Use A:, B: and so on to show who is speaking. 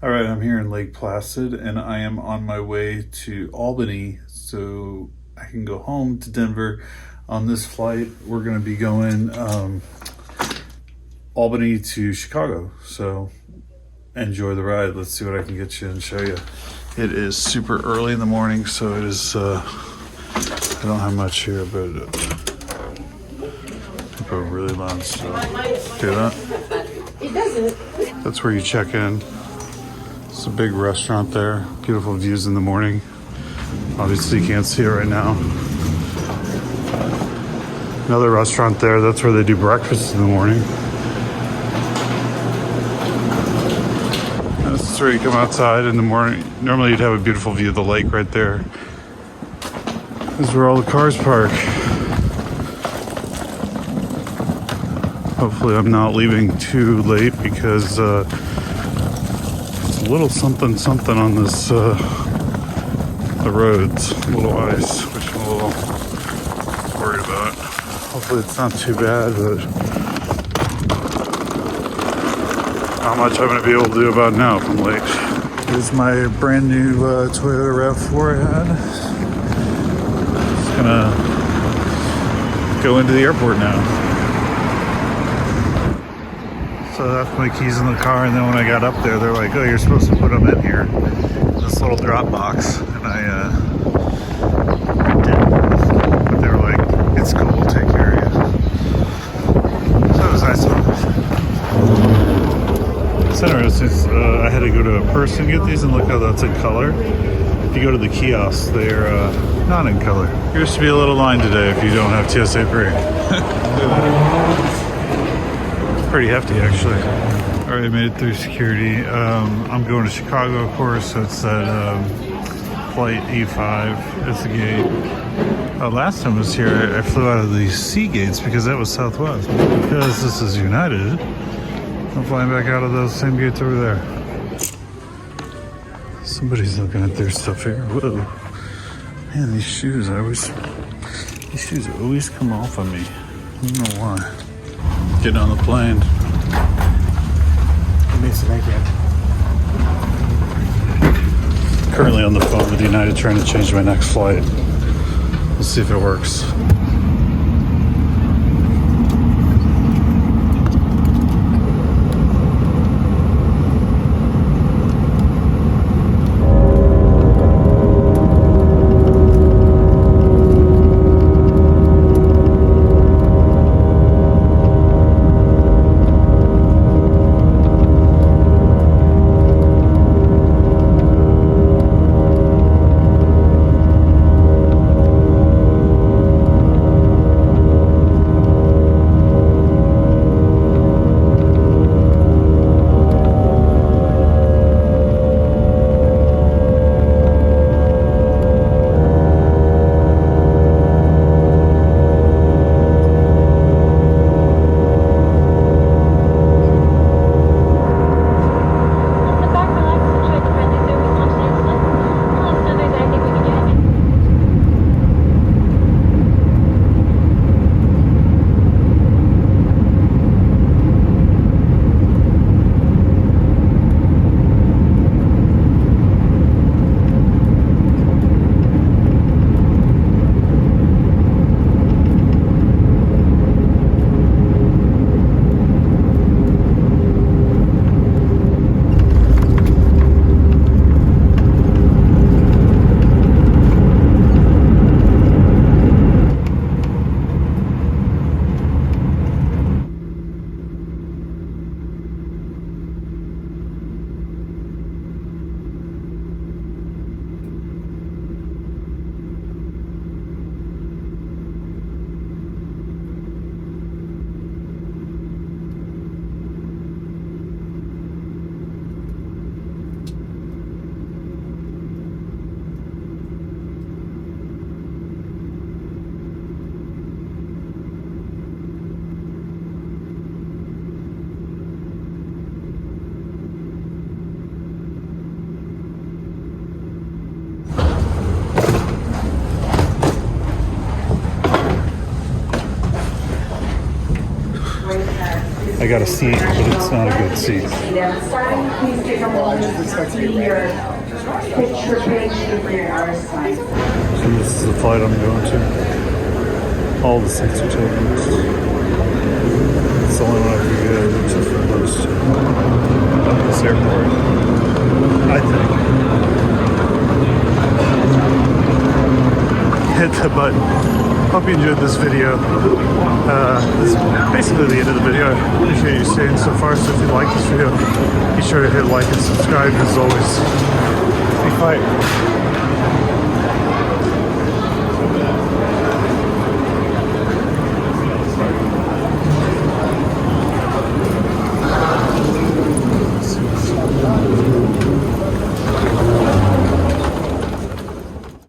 A: All right, I'm here in Lake Placid and I am on my way to Albany so I can go home to Denver. On this flight, we're going to be going Albany to Chicago. So enjoy the ride. Let's see what I can get you and show you. It is super early in the morning, so it is, I don't have much here, but I put a really loud stuff. Hear that?
B: It doesn't.
A: That's where you check in. It's a big restaurant there. Beautiful views in the morning. Obviously you can't see it right now. Another restaurant there, that's where they do breakfast in the morning. This is where you come outside in the morning. Normally you'd have a beautiful view of the lake right there. This is where all the cars park. Hopefully I'm not leaving too late because it's a little something on this the roads. A little ice, which I'm a little worried about. Hopefully it's not too bad, but how much I'm going to be able to do about now if I'm late. Here's my brand new Toyota RAV4 I had. Just gonna go into the airport now. So that's my keys in the car, and then when I got up there, they're like, "Oh, you're supposed to put them in here, this little drop box," and I did. But they were like, "It's cool, we'll take care of you." So it was nice of them. It's interesting. I had to go to a person to get these, and look how that's in color. If you go to the kiosks, they're not in color. There used to be a little line today if you don't have TSA pre. Pretty hefty, actually. All right, I made it through security. I'm going to Chicago, of course, so it's that flight E5. It's the gate. Last time I was here, I flew out of the C gates because that was Southwest. Because this is United, I'm flying back out of those same gates over there. Somebody's looking at their stuff here. Whoa. Man, these shoes always come off on me. I don't know why. Getting on the plane. Currently on the phone with United trying to change my next flight. Let's see if it works. I got a seat, but it's not a good seat.
B: Please take a moment to see your picture page for your sign.
A: So this is the flight I'm going to. All the seats are taken. It's the only one I could get, except for those two. At this airport, I think. Hit the button. Hope you enjoyed this video. This is basically the end of the video. I appreciate you staying so far. So if you like this video, be sure to hit like and subscribe. As always, be quiet.